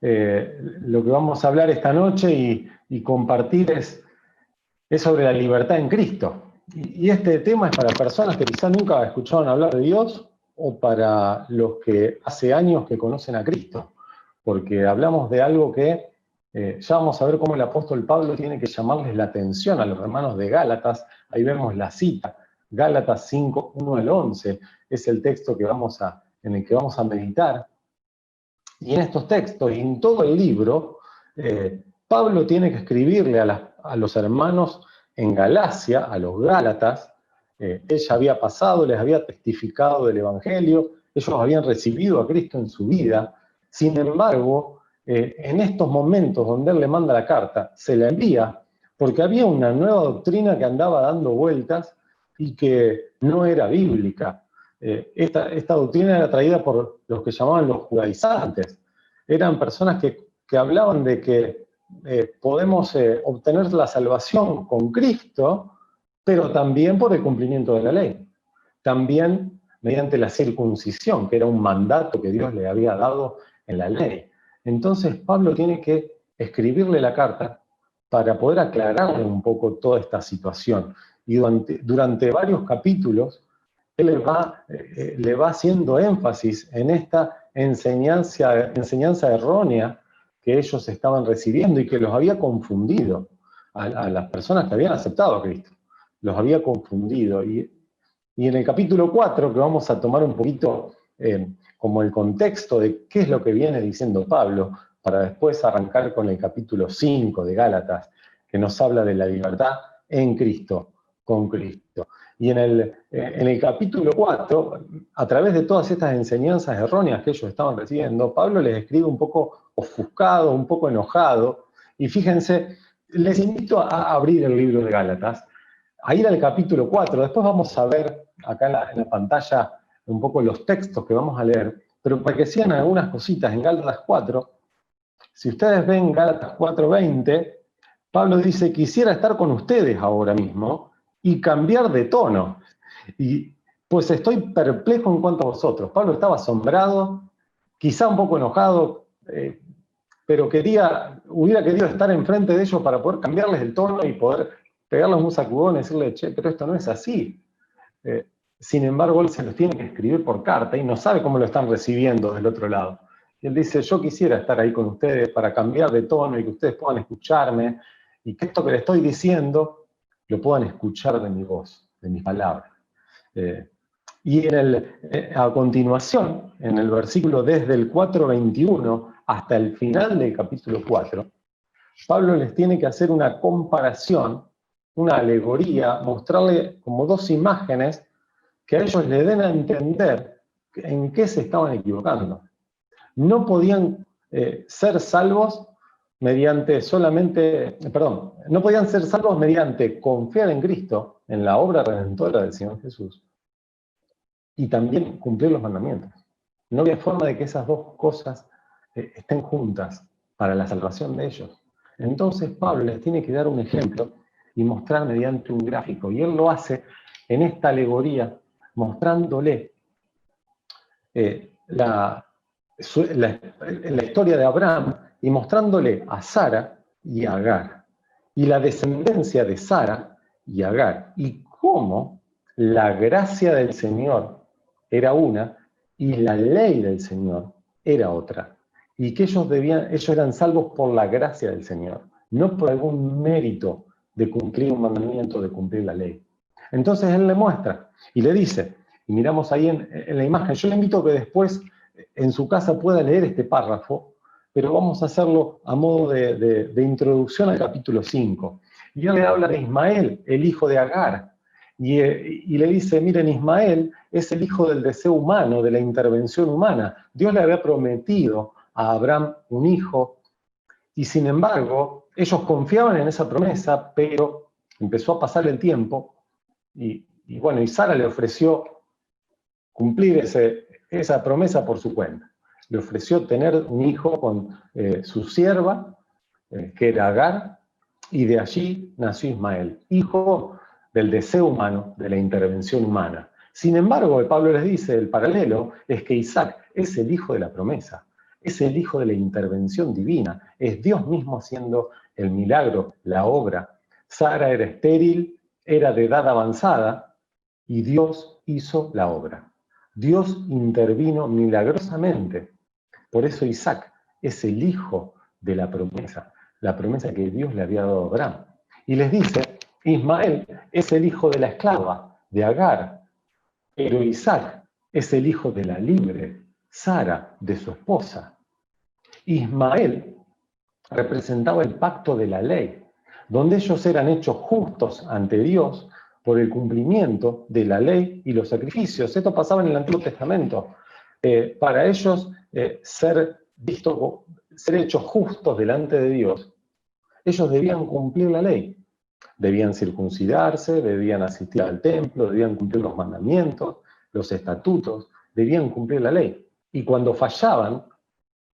Lo que vamos a hablar esta noche y compartir es sobre la libertad en Cristo. Y este tema es para personas que quizás nunca escucharon hablar de Dios o para los que hace años que conocen a Cristo, porque hablamos de algo que ya vamos a ver cómo el apóstol Pablo tiene que llamarles la atención a los hermanos de Gálatas. Ahí vemos la cita, Gálatas 5, 1 al 11, es el texto en el que vamos a meditar. Y en estos textos, y en todo el libro, Pablo tiene que escribirle a los hermanos en Galacia, a los Gálatas. Él ya había pasado, les había testificado del Evangelio, ellos habían recibido a Cristo en su vida. Sin embargo, en estos momentos donde él le manda la carta, se la envía porque había una nueva doctrina que andaba dando vueltas y que no era bíblica. Esta doctrina era traída por los que llamaban los judaizantes. Eran personas que hablaban de que podemos obtener la salvación con Cristo, pero también por el cumplimiento de la ley. También mediante la circuncisión, que era un mandato que Dios le había dado en la ley. Entonces Pablo tiene que escribirle la carta para poder aclararle un poco toda esta situación. Y durante varios capítulos, él le va haciendo énfasis en esta enseñanza errónea que ellos estaban recibiendo y que los había confundido a las personas que habían aceptado a Cristo. Los había confundido. Y en el capítulo 4, que vamos a tomar un poquito como el contexto de qué es lo que viene diciendo Pablo, para después arrancar con el capítulo 5 de Gálatas, que nos habla de la libertad en Cristo, con Cristo. Y en el capítulo 4, a través de todas estas enseñanzas erróneas que ellos estaban recibiendo, Pablo les escribe un poco ofuscado, un poco enojado. Y fíjense, les invito a abrir el libro de Gálatas, a ir al capítulo 4. Después vamos a ver acá en la pantalla un poco los textos que vamos a leer, pero para que sean algunas cositas en Gálatas 4, si ustedes ven Gálatas 4:20, Pablo dice: quisiera estar con ustedes ahora mismo y cambiar de tono. Y pues estoy perplejo en cuanto a vosotros. Pablo estaba asombrado, quizá un poco enojado, pero hubiera querido estar enfrente de ellos para poder cambiarles el tono y poder pegarles un sacudón y decirle: che, pero esto no es así. Sin embargo, él se los tiene que escribir por carta y no sabe cómo lo están recibiendo del otro lado. Y él dice: yo quisiera estar ahí con ustedes para cambiar de tono y que ustedes puedan escucharme y que esto que les estoy diciendo lo puedan escuchar de mi voz, de mis palabras. Y a continuación, en el versículo desde el 4:21 hasta el final del capítulo 4, Pablo les tiene que hacer una comparación, una alegoría, mostrarle como dos imágenes que a ellos le den a entender en qué se estaban equivocando. No podían ser salvos mediante no podían ser salvos mediante confiar en Cristo, en la obra redentora del Señor Jesús, y también cumplir los mandamientos. No había forma de que esas dos cosas estén juntas para la salvación de ellos. Entonces Pablo les tiene que dar un ejemplo y mostrar mediante un gráfico, y él lo hace en esta alegoría, mostrándole la historia de Abraham y mostrándole a Sara y a Agar, y la descendencia de Sara y Agar, y cómo la gracia del Señor era una y la ley del Señor era otra, y que ellos eran salvos por la gracia del Señor, no por algún mérito de cumplir un mandamiento, de cumplir la ley. Entonces él le muestra y le dice, y miramos ahí en la imagen, yo le invito a que después en su casa pueda leer este párrafo, pero vamos a hacerlo a modo de introducción al capítulo 5. Y él le habla de Ismael, el hijo de Agar, y le dice: miren, Ismael es el hijo del deseo humano, de la intervención humana. Dios le había prometido a Abraham un hijo, y sin embargo, ellos confiaban en esa promesa, pero empezó a pasar el tiempo, y Sara le ofreció cumplir esa promesa por su cuenta. Le ofreció tener un hijo con su sierva, que era Agar, y de allí nació Ismael, hijo del deseo humano, de la intervención humana. Sin embargo, Pablo les dice, el paralelo es que Isaac es el hijo de la promesa. Es el hijo de la intervención divina. Es Dios mismo haciendo el milagro, la obra. Sara era estéril, era de edad avanzada, y Dios hizo la obra. Dios intervino milagrosamente. Por eso Isaac es el hijo de la promesa que Dios le había dado a Abraham. Y les dice, Ismael es el hijo de la esclava, de Agar, pero Isaac es el hijo de la libre, Sara, de su esposa. Ismael representaba el pacto de la ley, donde ellos eran hechos justos ante Dios por el cumplimiento de la ley y los sacrificios. Esto pasaba en el Antiguo Testamento. Para ellos, ser hechos justos delante de Dios, ellos debían cumplir la ley. Debían circuncidarse, debían asistir al templo, debían cumplir los mandamientos, los estatutos, debían cumplir la ley. Y cuando fallaban,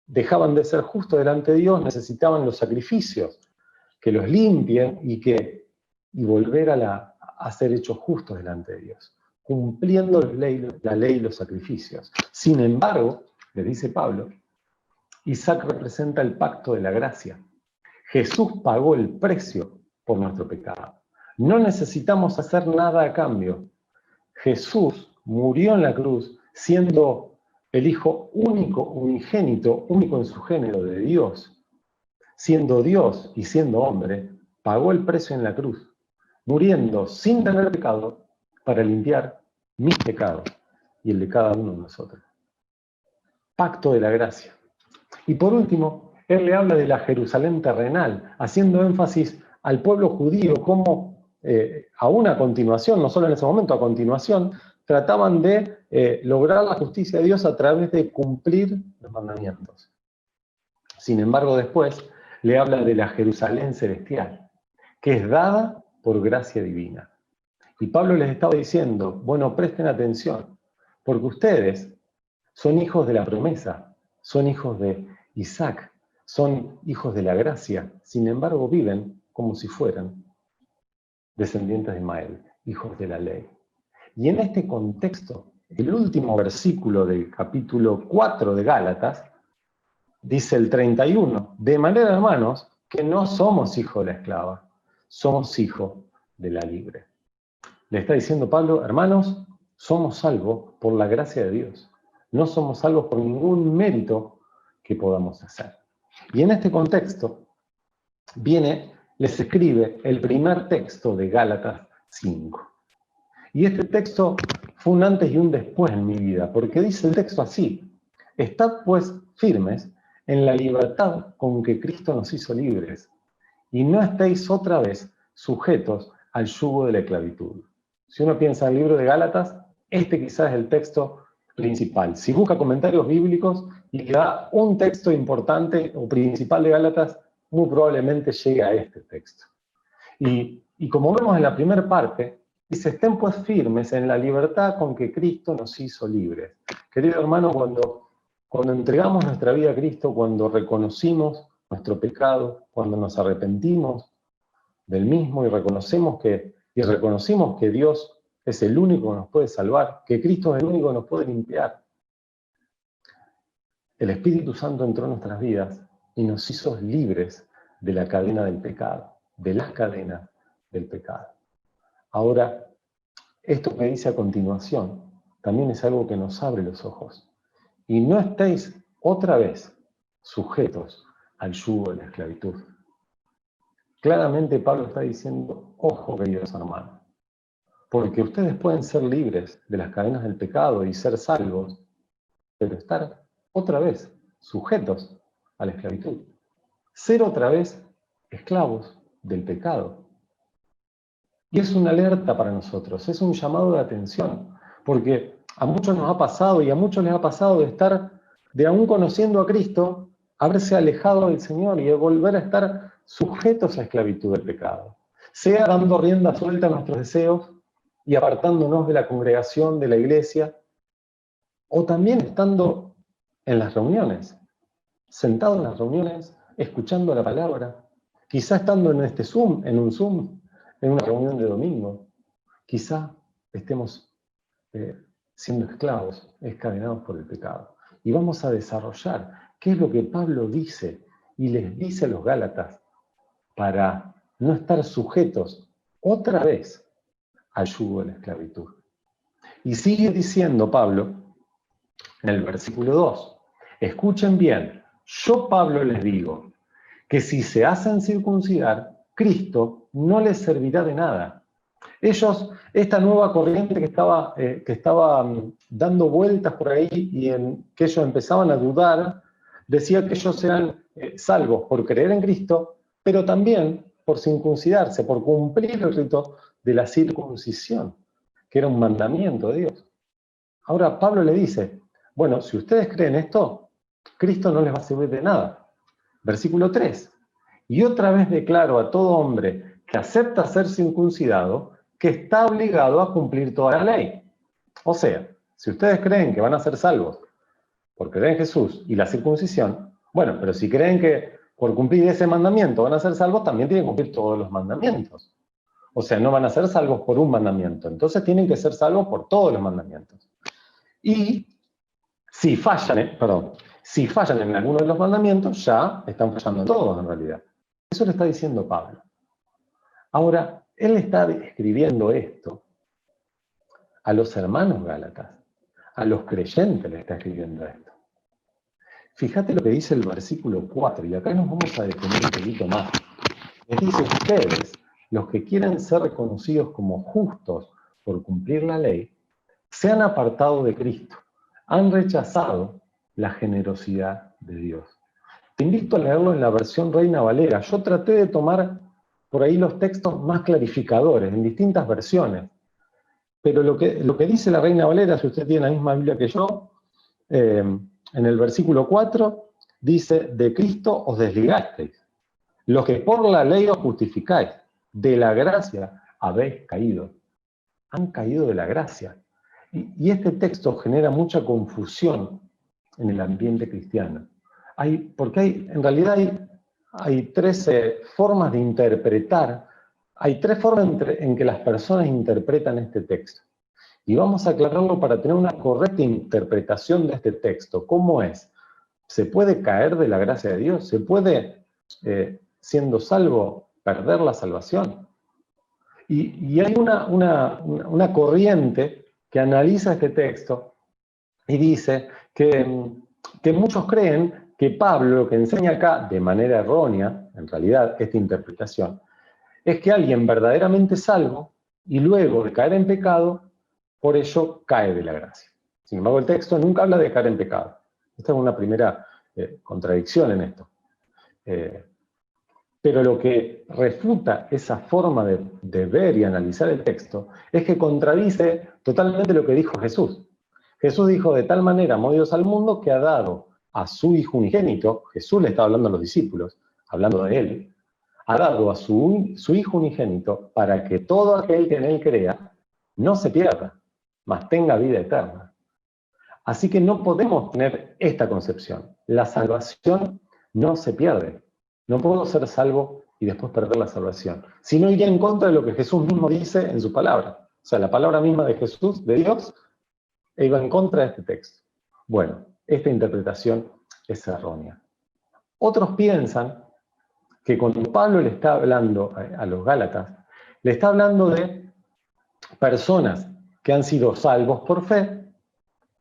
dejaban de ser justos delante de Dios, necesitaban los sacrificios que los limpien y volver a ser hechos justos delante de Dios, cumpliendo la ley y los sacrificios. Sin embargo, le dice Pablo, Isaac representa el pacto de la gracia. Jesús pagó el precio por nuestro pecado. No necesitamos hacer nada a cambio. Jesús murió en la cruz siendo el Hijo único, unigénito, único en su género de Dios. Siendo Dios y siendo hombre, pagó el precio en la cruz, muriendo sin tener pecado para limpiar mis pecados y el de cada uno de nosotros. Pacto de la gracia. Y por último, él le habla de la Jerusalén terrenal, haciendo énfasis al pueblo judío como aún a continuación, no solo en ese momento, a continuación, trataban de lograr la justicia de Dios a través de cumplir los mandamientos. Sin embargo, después le habla de la Jerusalén celestial, que es dada por gracia divina. Y Pablo les estaba diciendo, bueno, presten atención, porque ustedes son hijos de la promesa, son hijos de Isaac, son hijos de la gracia, sin embargo viven como si fueran descendientes de Ismael, hijos de la ley. Y en este contexto, el último versículo del capítulo 4 de Gálatas, dice el 31, de manera, hermanos, que no somos hijos de la esclava, somos hijos de la libre. Le está diciendo Pablo, hermanos, somos salvos por la gracia de Dios. No somos salvos por ningún mérito que podamos hacer. Y en este contexto, les escribe el primer texto de Gálatas 5. Y este texto fue un antes y un después en mi vida, porque dice el texto así, estad pues firmes en la libertad con que Cristo nos hizo libres, y no estéis otra vez sujetos al yugo de la esclavitud. Si uno piensa en el libro de Gálatas, este quizás es el texto principal. Si busca comentarios bíblicos y le da un texto importante o principal de Gálatas, muy probablemente llegue a este texto. Y como vemos en la primera parte, dice, estén pues firmes en la libertad con que Cristo nos hizo libres. Querido hermano, cuando entregamos nuestra vida a Cristo, cuando reconocimos nuestro pecado, cuando nos arrepentimos del mismo y reconocimos que Dios es el único que nos puede salvar, que Cristo es el único que nos puede limpiar, el Espíritu Santo entró en nuestras vidas y nos hizo libres de la cadena del pecado, de las cadenas del pecado. Ahora, esto que dice a continuación también es algo que nos abre los ojos. Y no estéis otra vez sujetos al yugo de la esclavitud. Claramente Pablo está diciendo, ojo queridos hermanos, porque ustedes pueden ser libres de las cadenas del pecado y ser salvos, pero estar otra vez sujetos a la esclavitud. Ser otra vez esclavos del pecado. Y es una alerta para nosotros, es un llamado de atención, porque a muchos nos ha pasado y a muchos les ha pasado de aún conociendo a Cristo, haberse alejado del Señor y de volver a estar sujetos a esclavitud del pecado. Sea dando rienda suelta a nuestros deseos y apartándonos de la congregación, de la iglesia, o también estando en las reuniones, sentado en las reuniones, escuchando la palabra, quizá estando en este Zoom, en una reunión de domingo, quizá estemos siendo esclavos, encadenados por el pecado. Y vamos a desarrollar qué es lo que Pablo dice y les dice a los Gálatas para no estar sujetos otra vez al yugo de la esclavitud. Y sigue diciendo Pablo en el versículo 2, escuchen bien, yo Pablo les digo que si se hacen circuncidar, Cristo no les servirá de nada. Ellos, esta nueva corriente que estaba dando vueltas por ahí y en que ellos empezaban a dudar, decía que ellos eran salvos por creer en Cristo, pero también por circuncidarse, por cumplir el rito de la circuncisión, que era un mandamiento de Dios. Ahora Pablo le dice, bueno, si ustedes creen esto, Cristo no les va a servir de nada. Versículo 3. Y otra vez declaro a todo hombre que acepta ser circuncidado, que está obligado a cumplir toda la ley. O sea, si ustedes creen que van a ser salvos por creer en Jesús y la circuncisión, bueno, pero si creen que por cumplir ese mandamiento van a ser salvos, también tienen que cumplir todos los mandamientos. O sea, no van a ser salvos por un mandamiento, entonces tienen que ser salvos por todos los mandamientos. Y si fallan en alguno de los mandamientos, ya están fallando en todos en realidad. Eso le está diciendo Pablo. Ahora, él está escribiendo esto a los hermanos gálatas, a los creyentes le está escribiendo esto. Fíjate lo que dice el versículo 4, y acá nos vamos a detener un poquito más. Les dice, ustedes, los que quieren ser reconocidos como justos por cumplir la ley, se han apartado de Cristo, han rechazado la generosidad de Dios. Te invito a leerlo en la versión Reina Valera. Yo traté de tomar por ahí los textos más clarificadores, en distintas versiones. Pero lo que dice la Reina Valera, si usted tiene la misma Biblia que yo, en el versículo 4, dice, de Cristo os desligasteis. Los que por la ley os justificáis, de la gracia habéis caído. Han caído de la gracia. Y este texto genera mucha confusión en el ambiente cristiano. Porque en realidad hay tres formas de interpretar, hay tres formas en que las personas interpretan este texto. Y vamos a aclararlo para tener una correcta interpretación de este texto. ¿Cómo es? ¿Se puede caer de la gracia de Dios? ¿Se puede, siendo salvo, perder la salvación? Y hay una corriente que analiza este texto y dice que muchos creen que Pablo lo que enseña acá, de manera errónea, en realidad, esta interpretación, es que alguien verdaderamente salvo y luego de caer en pecado, por ello cae de la gracia. Sin embargo, el texto nunca habla de caer en pecado. Esta es una primera contradicción en esto. Pero lo que refuta esa forma de ver y analizar el texto es que contradice totalmente lo que dijo Jesús. Jesús dijo, de tal manera amó Dios al mundo que ha dado a su Hijo unigénito, Jesús le está hablando a los discípulos, hablando de él, ha dado a su Hijo unigénito para que todo aquel que en él crea no se pierda, mas tenga vida eterna. Así que no podemos tener esta concepción. La salvación no se pierde. No puedo ser salvo y después perder la salvación. Si no, iría en contra de lo que Jesús mismo dice en su palabra. O sea, la palabra misma de Jesús, de Dios, iba en contra de este texto. Bueno, esta interpretación es errónea. Otros piensan que cuando Pablo le está hablando a los Gálatas, le está hablando de personas que han sido salvos por fe,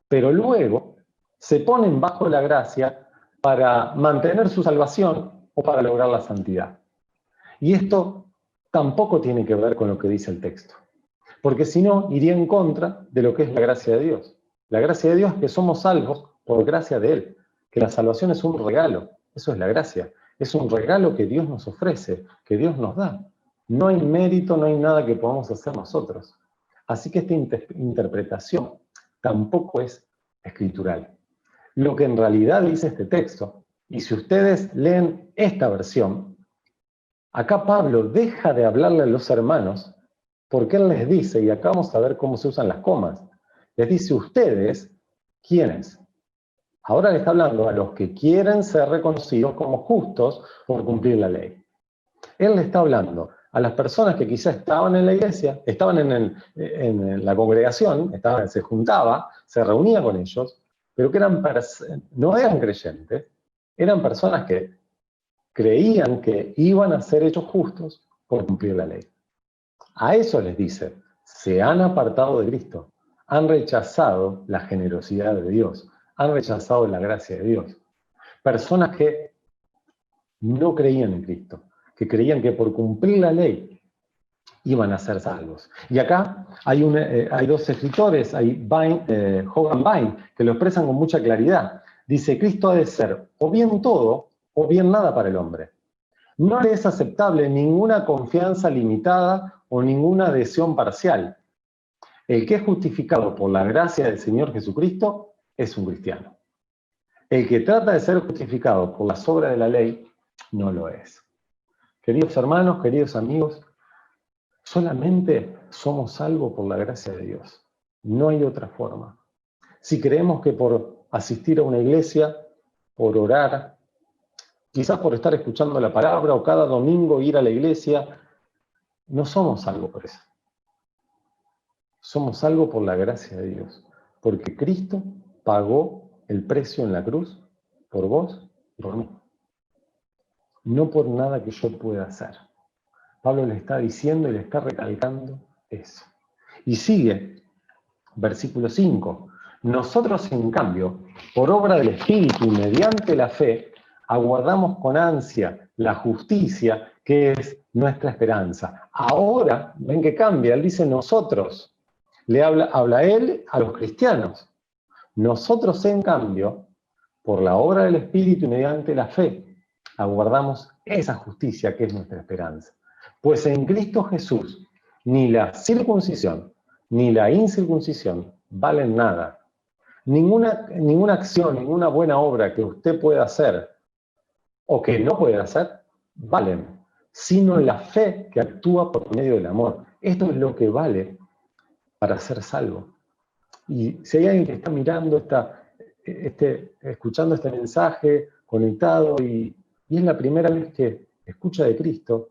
pero luego se ponen bajo la gracia para mantener su salvación o para lograr la santidad. Y esto tampoco tiene que ver con lo que dice el texto, porque si no, iría en contra de lo que es la gracia de Dios. La gracia de Dios es que somos salvos por gracia de Él, que la salvación es un regalo, eso es la gracia, es un regalo que Dios nos ofrece, que Dios nos da. No hay mérito, no hay nada que podamos hacer nosotros. Así que esta interpretación tampoco es escritural. Lo que en realidad dice este texto, y si ustedes leen esta versión, acá Pablo deja de hablarle a los hermanos porque él les dice, y acá vamos a ver cómo se usan las comas, les dice ustedes, ¿quiénes? Ahora le está hablando a los que quieren ser reconocidos como justos por cumplir la ley. Él le está hablando a las personas que quizás estaban en la iglesia, estaban en la congregación, se juntaba, se reunía con ellos, pero que no eran creyentes, Eran personas que creían que iban a ser hechos justos por cumplir la ley. A eso les dice, se han apartado de Cristo, han rechazado la generosidad de Dios, han rechazado la gracia de Dios. Personas que no creían en Cristo, que creían que por cumplir la ley iban a ser salvos. Y acá hay dos escritores, hay Hogan Vine, que lo expresan con mucha claridad. Dice, Cristo ha de ser o bien todo o bien nada para el hombre. No le es aceptable ninguna confianza limitada o ninguna adhesión parcial. El que es justificado por la gracia del Señor Jesucristo es un cristiano. El que trata de ser justificado por las obras de la ley no lo es. Queridos hermanos, queridos amigos, solamente somos salvos por la gracia de Dios. No hay otra forma. Si creemos que por asistir a una iglesia, por orar, quizás por estar escuchando la palabra o cada domingo ir a la iglesia, no somos salvos por eso. Somos salvos por la gracia de Dios. Porque Cristo pagó el precio en la cruz por vos y por mí. No por nada que yo pueda hacer. Pablo le está diciendo y le está recalcando eso. Y sigue, versículo 5. Nosotros, en cambio, por obra del Espíritu y mediante la fe, aguardamos con ansia la justicia que es nuestra esperanza. Ahora, ven que cambia, él dice nosotros. Le habla él a los cristianos. Nosotros, en cambio, por la obra del Espíritu y mediante la fe, aguardamos esa justicia que es nuestra esperanza. Pues en Cristo Jesús, ni la circuncisión ni la incircuncisión valen nada. Ninguna acción, ninguna buena obra que usted pueda hacer o que no pueda hacer, valen, sino la fe que actúa por medio del amor. Esto es lo que vale para ser salvo. Y si hay alguien que está mirando, escuchando este mensaje, conectado, y es la primera vez que escucha de Cristo,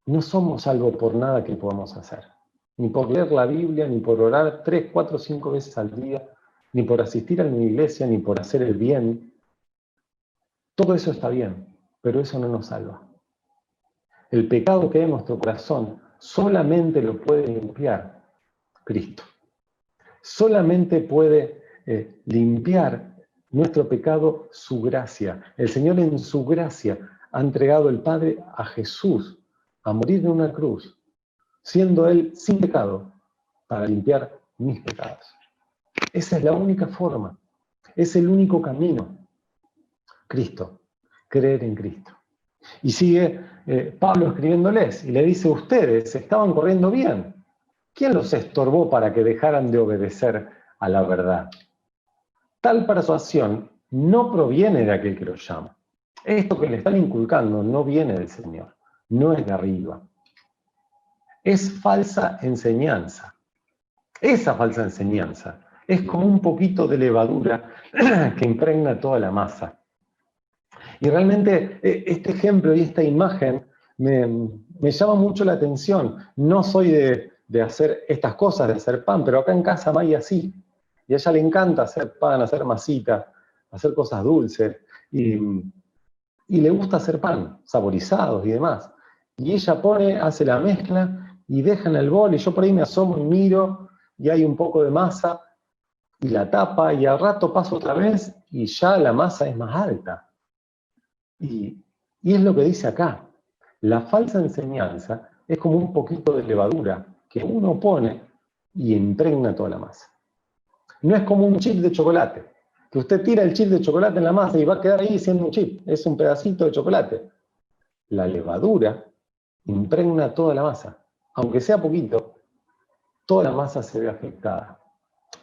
no somos salvos por nada que podamos hacer. Ni por leer la Biblia, ni por orar 3, 4, 5 veces al día, ni por asistir a una iglesia, ni por hacer el bien. Todo eso está bien, pero eso no nos salva. El pecado que hay en nuestro corazón solamente lo puede limpiar Cristo. Solamente puede limpiar nuestro pecado su gracia. El Señor en su gracia ha entregado el Padre a Jesús a morir en una cruz, siendo Él sin pecado, para limpiar mis pecados. Esa es la única forma, es el único camino. Cristo, creer en Cristo. Y sigue Pablo escribiéndoles y le dice, ustedes estaban corriendo bien. ¿Quién los estorbó para que dejaran de obedecer a la verdad? Tal persuasión no proviene de aquel que los llama. Esto que le están inculcando no viene del Señor, no es de arriba. Es falsa enseñanza. Esa falsa enseñanza es como un poquito de levadura que impregna toda la masa. Y realmente este ejemplo y esta imagen me llama mucho la atención. No soy de hacer estas cosas, de hacer pan, pero acá en casa May así. Y a ella le encanta hacer pan, hacer masita, hacer cosas dulces. Y le gusta hacer pan, saborizados y demás. Y ella hace la mezcla y deja en el bol, y yo por ahí me asomo y miro, y hay un poco de masa, y la tapa, y al rato paso otra vez, y ya la masa es más alta. Y es lo que dice acá. La falsa enseñanza es como un poquito de levadura que uno pone y impregna toda la masa. No es como un chip de chocolate, que usted tira el chip de chocolate en la masa y va a quedar ahí siendo un chip, es un pedacito de chocolate. La levadura impregna toda la masa. Aunque sea poquito, toda la masa se ve afectada.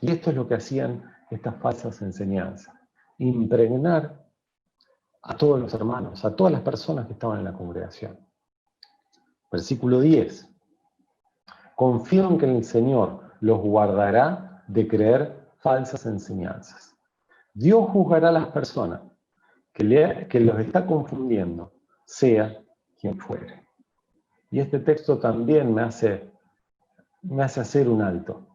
Y esto es lo que hacían estas falsas enseñanzas. Impregnar a todos los hermanos, a todas las personas que estaban en la congregación. Versículo 10. Confío en que el Señor los guardará de creer falsas enseñanzas. Dios juzgará a las personas que los está confundiendo, sea quien fuere. Y este texto también me hace hacer un alto.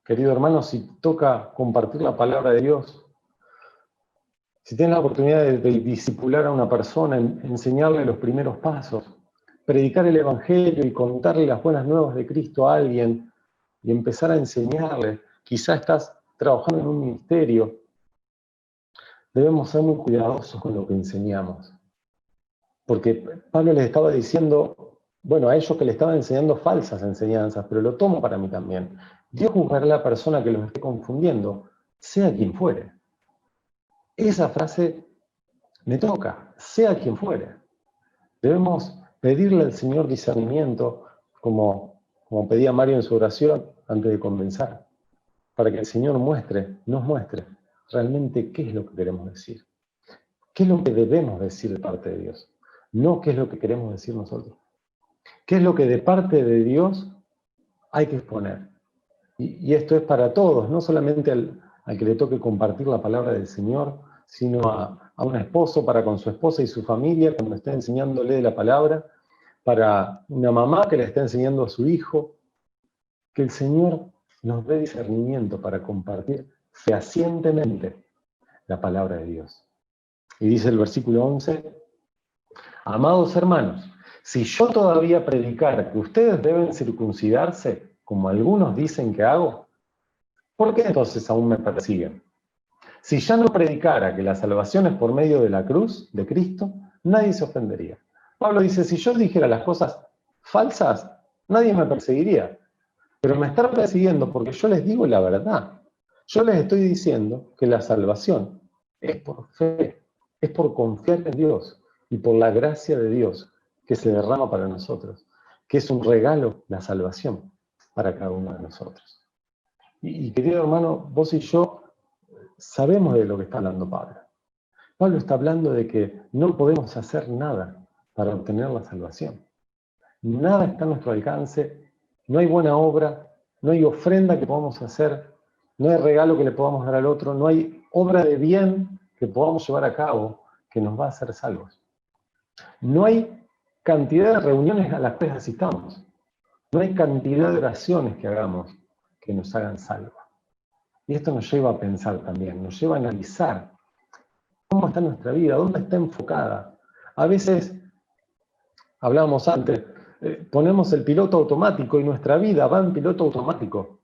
Querido hermano, si toca compartir la palabra de Dios, Si tienes la oportunidad de discipular a una persona, enseñarle los primeros pasos, predicar el Evangelio y contarle las buenas nuevas de Cristo a alguien y empezar a enseñarle, quizá estás trabajando en un ministerio, debemos ser muy cuidadosos con lo que enseñamos. Porque Pablo les estaba diciendo, bueno, a ellos que le estaban enseñando falsas enseñanzas, pero lo tomo para mí también. Dios juzgará a la persona que los esté confundiendo, sea quien fuere. Esa frase me toca, sea quien fuere. Debemos pedirle al Señor discernimiento, como pedía Mario en su oración antes de comenzar, para que el Señor nos muestre realmente qué es lo que queremos decir. ¿Qué es lo que debemos decir de parte de Dios? No qué es lo que queremos decir nosotros. ¿Qué es lo que de parte de Dios hay que exponer? Y esto es para todos, no solamente al que le toque compartir la palabra del Señor, sino a un esposo para con su esposa y su familia cuando está enseñándole la palabra, para una mamá que le está enseñando a su hijo, que el Señor nos dé discernimiento para compartir fehacientemente la palabra de Dios. Y dice el versículo 11, amados hermanos, si yo todavía predicara que ustedes deben circuncidarse, como algunos dicen que hago, ¿por qué entonces aún me persiguen? Si ya no predicara que la salvación es por medio de la cruz, de Cristo, nadie se ofendería. Pablo dice, si yo dijera las cosas falsas, nadie me perseguiría. Pero me están persiguiendo porque yo les digo la verdad. Yo les estoy diciendo que la salvación es por fe, es por confiar en Dios y por la gracia de Dios que se derrama para nosotros, que es un regalo la salvación para cada uno de nosotros. Y querido hermano, vos y yo sabemos de lo que está hablando Pablo. Pablo está hablando de que no podemos hacer nada para obtener la salvación. Nada está a nuestro alcance, no hay buena obra, no hay ofrenda que podamos hacer, no hay regalo que le podamos dar al otro, no hay obra de bien que podamos llevar a cabo que nos va a hacer salvos. No hay cantidad de reuniones a las que asistamos, no hay cantidad de oraciones que hagamos que nos hagan salvos. Y esto nos lleva a pensar también, nos lleva a analizar cómo está nuestra vida, dónde está enfocada. A veces, hablábamos antes, ponemos el piloto automático y nuestra vida va en piloto automático.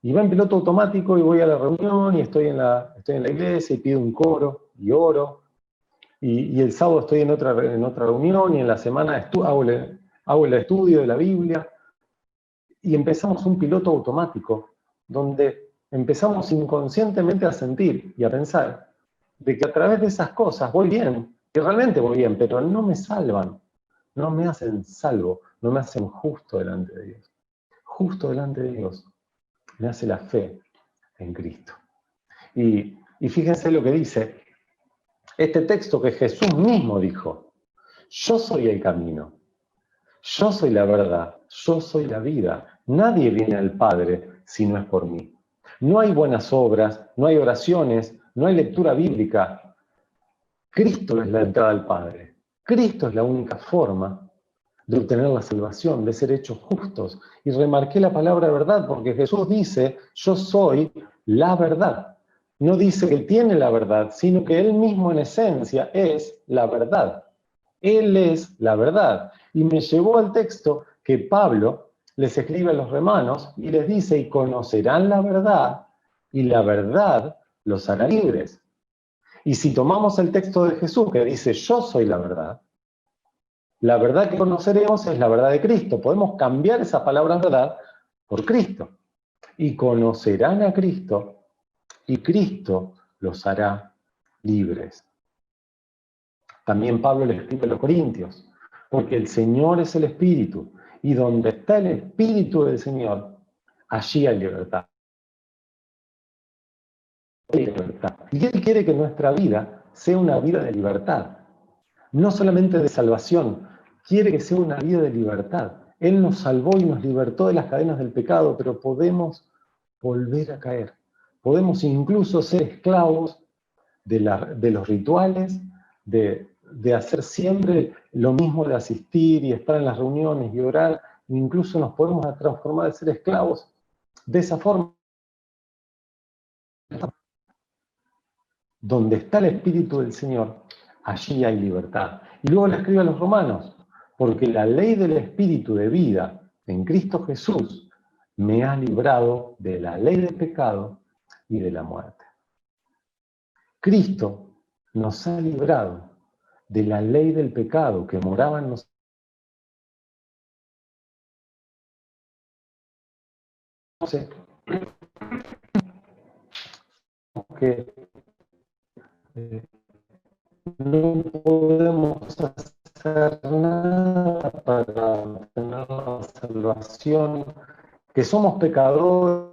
Y va en piloto automático y voy a la reunión y estoy en la iglesia y pido un coro y oro. Y el sábado estoy en otra reunión y en la semana hago el estudio de la Biblia. Y empezamos un piloto automático donde empezamos inconscientemente a sentir y a pensar de que a través de esas cosas voy bien, que realmente voy bien, pero no me salvan, no me hacen salvo, no me hacen justo delante de Dios. Justo delante de Dios me hace la fe en Cristo. Y fíjense lo que dice este texto que Jesús mismo dijo: yo soy el camino, yo soy la verdad, yo soy la vida. Nadie viene al Padre si no es por mí. No hay buenas obras, no hay oraciones, no hay lectura bíblica. Cristo es la entrada al Padre. Cristo es la única forma de obtener la salvación, de ser hechos justos. Y remarqué la palabra verdad porque Jesús dice, yo soy la verdad. No dice que tiene la verdad, sino que Él mismo en esencia es la verdad. Él es la verdad. Y me llevó al texto que Pablo les escribe a los romanos y les dice, y conocerán la verdad, y la verdad los hará libres. Y si tomamos el texto de Jesús que dice, yo soy la verdad que conoceremos es la verdad de Cristo. Podemos cambiar esa palabra verdad por Cristo. Y conocerán a Cristo, y Cristo los hará libres. También Pablo le escribe a los Corintios, porque el Señor es el Espíritu, y donde está el Espíritu del Señor, allí hay libertad. Y Él quiere que nuestra vida sea una vida de libertad, no solamente de salvación, quiere que sea una vida de libertad. Él nos salvó y nos libertó de las cadenas del pecado, pero podemos volver a caer. Podemos incluso ser esclavos de los rituales, de hacer siempre lo mismo, de asistir y estar en las reuniones y orar. Incluso nos podemos transformar de ser esclavos de esa forma. donde está el Espíritu del Señor, allí hay libertad. Y luego le escribe a los romanos, porque la ley del Espíritu de vida en Cristo Jesús me ha librado de la ley del pecado y de la muerte. Cristo nos ha librado de la ley del pecado que moraba en nosotros, que no podemos hacer nada para obtener la salvación, que somos pecadores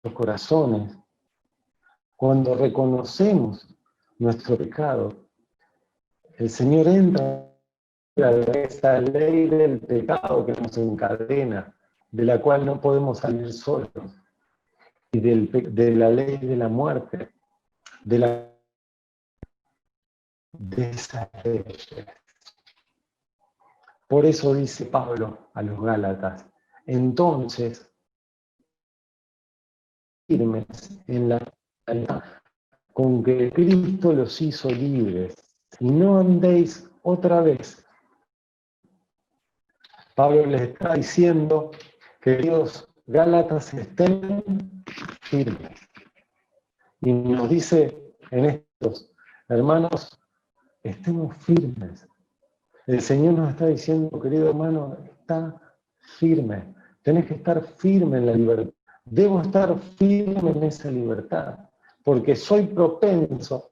de los corazones. Cuando reconocemos nuestro pecado, el Señor entra de esa ley del pecado que nos encadena, de la cual no podemos salir solos, y de la ley de la muerte, de esas leyes. Por eso dice Pablo a los Gálatas, entonces, firmes en la realidad con que Cristo los hizo libres, y no andéis otra vez. Pablo les está diciendo, queridos Gálatas, estén firmes. Y nos dice en estos, hermanos, estemos firmes. El Señor nos está diciendo, querido hermano, está firme. Tenés que estar firme en la libertad. Debo estar firme en esa libertad, porque soy propenso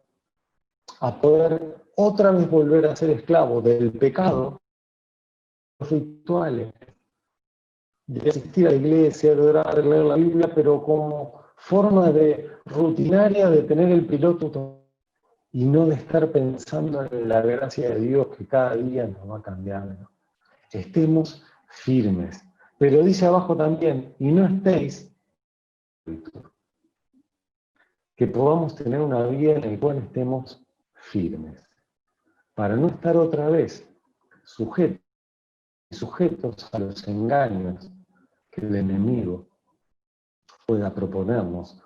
a poder otra vez volver a ser esclavo del pecado, los rituales, de asistir a la iglesia, de orar, de leer la Biblia, pero como forma rutinaria de tener el piloto y no de estar pensando en la gracia de Dios que cada día nos va cambiando. Estemos firmes. Pero dice abajo también, y no estéis, que podamos tener una vida en la cual estemos firmes, para no estar otra vez sujetos a los engaños que el enemigo pueda proponernos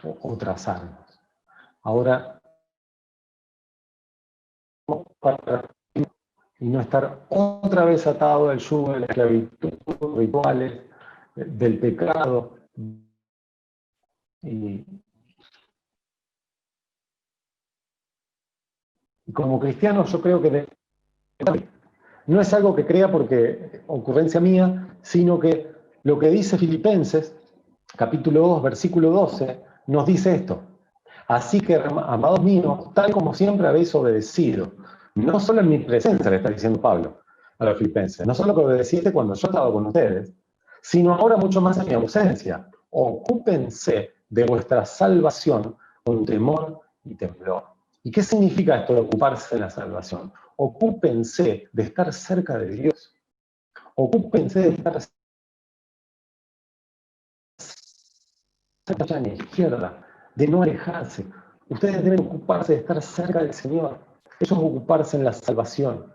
o trazarnos. Ahora, y no estar otra vez atado al yugo de la esclavitud, rituales, del pecado. Y como cristiano yo creo que no es algo que crea porque ocurrencia mía, sino que lo que dice Filipenses, capítulo 2, versículo 12, nos dice esto. Así que, amados míos, tal como siempre habéis obedecido, no solo en mi presencia, le está diciendo Pablo a los filipenses, no solo que obedeciste cuando yo estaba con ustedes, sino ahora mucho más en mi ausencia. Ocúpense de vuestra salvación con temor y temblor. ¿Y qué significa esto de ocuparse de la salvación? Ocúpense de estar cerca de Dios. Ocúpense de estar cerca a la izquierda, de no alejarse. Ustedes deben ocuparse de estar cerca del Señor. Eso es ocuparse en la salvación.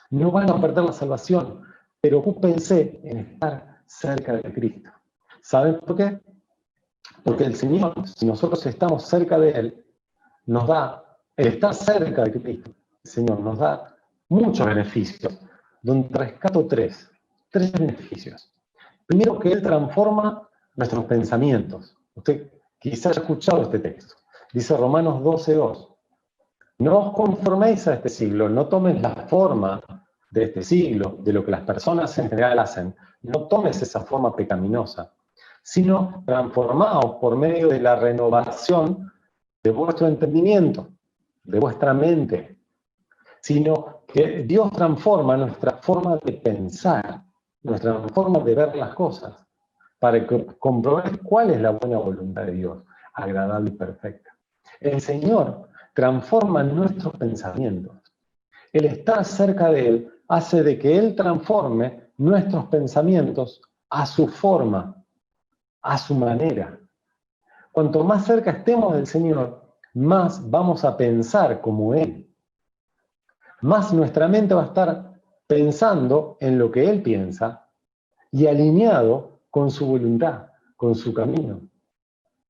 No van a perder la salvación, pero ocúpense en estar cerca de Cristo. ¿Saben por qué? Porque el Señor, si nosotros estamos cerca de Él, nos da, el estar cerca de Cristo, el Señor nos da muchos beneficios, donde rescato tres beneficios. Primero, que Él transforma nuestros pensamientos. Usted quizá haya escuchado este texto. Dice Romanos 12:2. No os conforméis a este siglo, no tomes la forma de este siglo, de lo que las personas en general hacen. No tomes esa forma pecaminosa, sino transformaos por medio de la renovación de vuestro entendimiento, de vuestra mente, sino que Dios transforma nuestra forma de pensar, nuestra forma de ver las cosas, para que comprobéis cuál es la buena voluntad de Dios, agradable y perfecta. El Señor transforma nuestros pensamientos. El estar cerca de Él hace de que Él transforme nuestros pensamientos a su forma, a su manera. Cuanto más cerca estemos del Señor, más vamos a pensar como Él. Más nuestra mente va a estar pensando en lo que Él piensa y alineado con su voluntad, con su camino.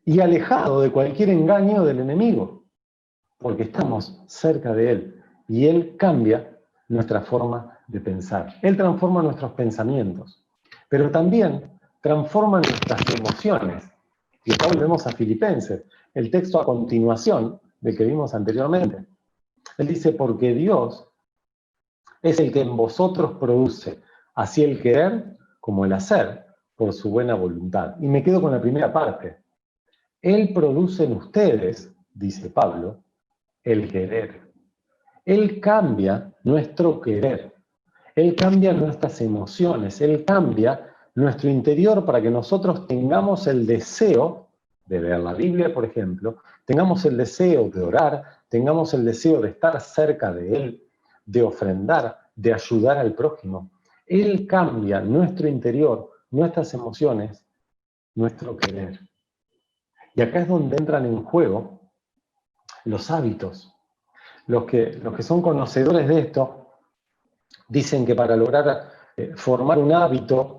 y alejado de cualquier engaño del enemigo, porque estamos cerca de Él y Él cambia nuestra forma de pensar. Él transforma nuestros pensamientos, pero también transforma nuestras emociones. Y acá volvemos a Filipenses, el texto a continuación del que vimos anteriormente. Él dice, porque Dios es el que en vosotros produce así el querer como el hacer por su buena voluntad. Y me quedo con la primera parte. Él produce en ustedes, dice Pablo, el querer. Él cambia nuestro querer. Él cambia nuestras emociones. Él cambia nuestro interior para que nosotros tengamos el deseo de leer la Biblia, por ejemplo, tengamos el deseo de orar, tengamos el deseo de estar cerca de Él, de ofrendar, de ayudar al prójimo. Él cambia nuestro interior, nuestras emociones, nuestro querer. Y acá es donde entran en juego los hábitos. Los que son conocedores de esto dicen que para lograr formar un hábito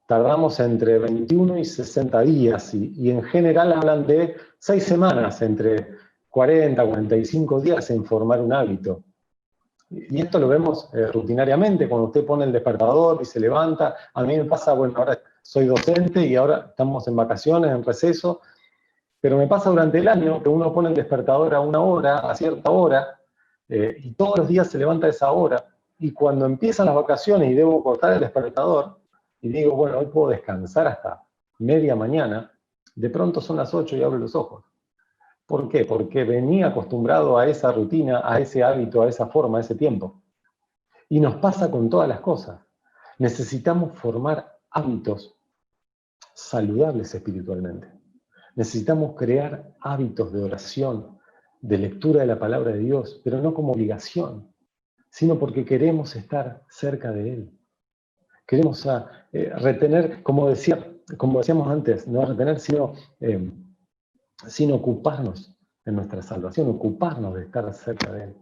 tardamos entre 21 y 60 días y en general hablan de 6 semanas, entre 40 y 45 días en formar un hábito. Y esto lo vemos rutinariamente, cuando usted pone el despertador y se levanta. A mí me pasa, bueno, ahora soy docente y ahora estamos en vacaciones, en receso, pero me pasa durante el año que uno pone el despertador a una hora, a cierta hora, y todos los días se levanta a esa hora. Y cuando empiezan las vacaciones y debo cortar el despertador, y digo, bueno, hoy puedo descansar hasta media mañana, de pronto son las 8 y abro los ojos. ¿Por qué? Porque venía acostumbrado a esa rutina, a ese hábito, a esa forma, a ese tiempo. Y nos pasa con todas las cosas. Necesitamos formar hábitos saludables espiritualmente. Necesitamos crear hábitos de oración, de lectura de la palabra de Dios, pero no como obligación, sino porque queremos estar cerca de Él. Queremos retener, como decíamos antes, no retener, sino ocuparnos de nuestra salvación, ocuparnos de estar cerca de Él.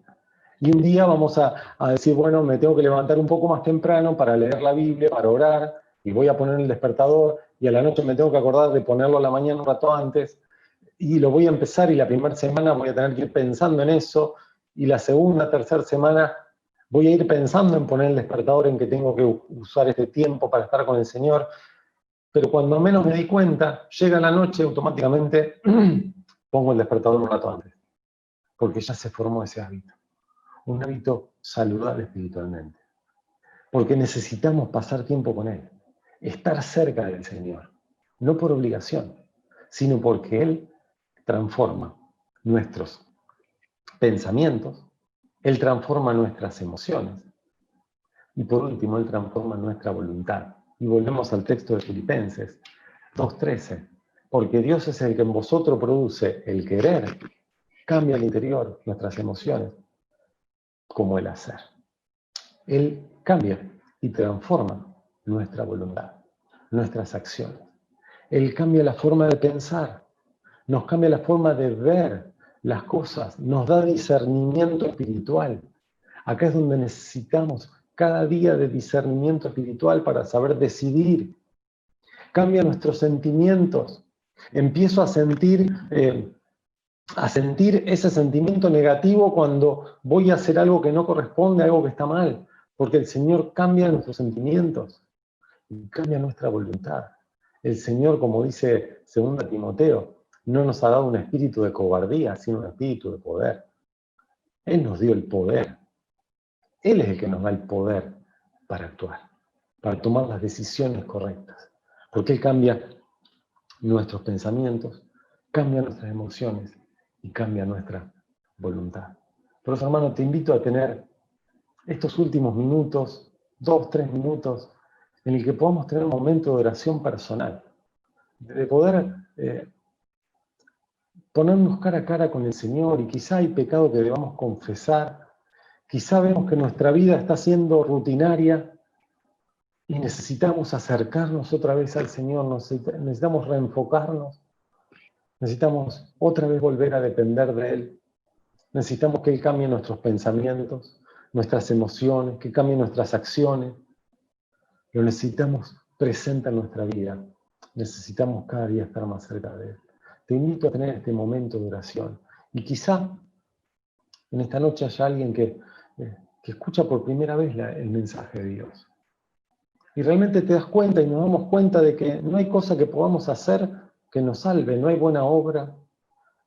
Y un día vamos a decir, bueno, me tengo que levantar un poco más temprano para leer la Biblia, para orar, y voy a poner el despertador, y a la noche me tengo que acordar de ponerlo a la mañana un rato antes, y lo voy a empezar, y la primera semana voy a tener que ir pensando en eso, y la segunda, tercera semana voy a ir pensando en poner el despertador, en que tengo que usar este tiempo para estar con el Señor, pero cuando menos me di cuenta, llega la noche, automáticamente pongo el despertador un rato antes, porque ya se formó ese hábito. Un hábito saludable espiritualmente. Porque necesitamos pasar tiempo con Él, estar cerca del Señor, no por obligación, sino porque Él transforma nuestros pensamientos, Él transforma nuestras emociones y por último Él transforma nuestra voluntad. Y volvemos al texto de Filipenses 2:13, porque Dios es el que en vosotros produce el querer, cambia el interior, nuestras emociones, como el hacer. Él cambia y transforma nuestra voluntad, nuestras acciones. Él cambia la forma de pensar, nos cambia la forma de ver las cosas, nos da discernimiento espiritual. Acá es donde necesitamos cada día de discernimiento espiritual para saber decidir. Cambia nuestros sentimientos. Empiezo a sentir ese sentimiento negativo cuando voy a hacer algo que no corresponde, algo que está mal, porque el Señor cambia nuestros sentimientos y cambia nuestra voluntad. El Señor, como dice 2 Timoteo, no nos ha dado un espíritu de cobardía, sino un espíritu de poder. Él nos dio el poder. Él es el que nos da el poder para actuar, para tomar las decisiones correctas, porque Él cambia nuestros pensamientos, cambia nuestras emociones y cambia nuestra voluntad. Por eso, hermano, te invito a tener estos últimos minutos, 2, 3 minutos, en el que podamos tener un momento de oración personal, de poder ponernos cara a cara con el Señor, y quizá hay pecado que debamos confesar, quizá vemos que nuestra vida está siendo rutinaria y necesitamos acercarnos otra vez al Señor, necesitamos reenfocarnos, necesitamos otra vez volver a depender de Él. Necesitamos que Él cambie nuestros pensamientos, nuestras emociones, que cambie nuestras acciones. Lo necesitamos presente en nuestra vida. Necesitamos cada día estar más cerca de Él. te invito a tener este momento de oración. Y quizá en esta noche haya alguien que escucha por primera vez el mensaje de Dios. Y realmente te das cuenta y nos damos cuenta de que no hay cosa que podamos hacer que nos salve, no hay buena obra,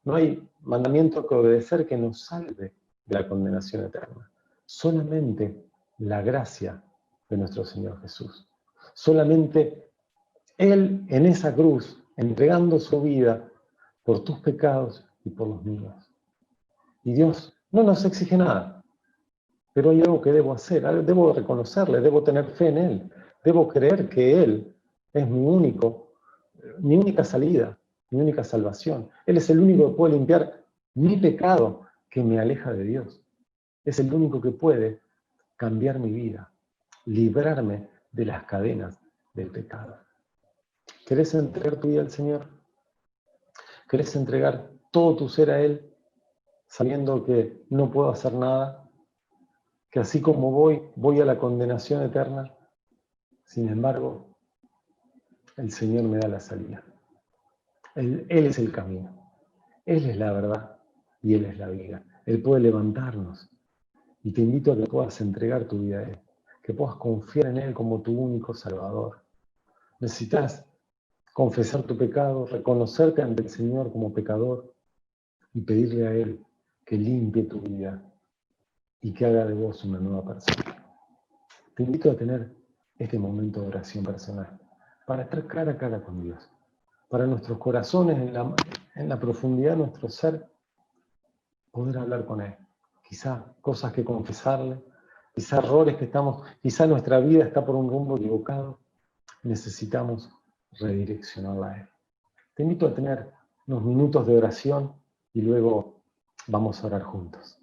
no hay mandamiento que obedecer que nos salve de la condenación eterna. Solamente la gracia de nuestro Señor Jesús. Solamente Él en esa cruz, entregando su vida por tus pecados y por los míos. Y Dios no nos exige nada, pero hay algo que debo hacer, debo reconocerle, debo tener fe en Él, debo creer que Él es mi única salida, mi única salvación. Él es el único que puede limpiar mi pecado que me aleja de Dios. Es el único que puede cambiar mi vida, librarme de las cadenas del pecado. ¿Querés entregar tu vida al Señor? ¿Querés entregar todo tu ser a Él, sabiendo que no puedo hacer nada? Que así como voy a la condenación eterna. Sin embargo, el Señor me da la salida. Él es el camino. Él es la verdad y Él es la vida. Él puede levantarnos. Y te invito a que puedas entregar tu vida a Él. Que puedas confiar en Él como tu único Salvador. Necesitas confesar tu pecado, reconocerte ante el Señor como pecador y pedirle a Él que limpie tu vida y que haga de vos una nueva persona. Te invito a tener este momento de oración personal para estar cara a cara con Dios, para nuestros corazones, en la profundidad de nuestro ser, poder hablar con Él. Quizá cosas que confesarle, quizá errores quizá nuestra vida está por un rumbo equivocado, necesitamos redireccionarla a Él. Te invito a tener unos minutos de oración y luego vamos a orar juntos.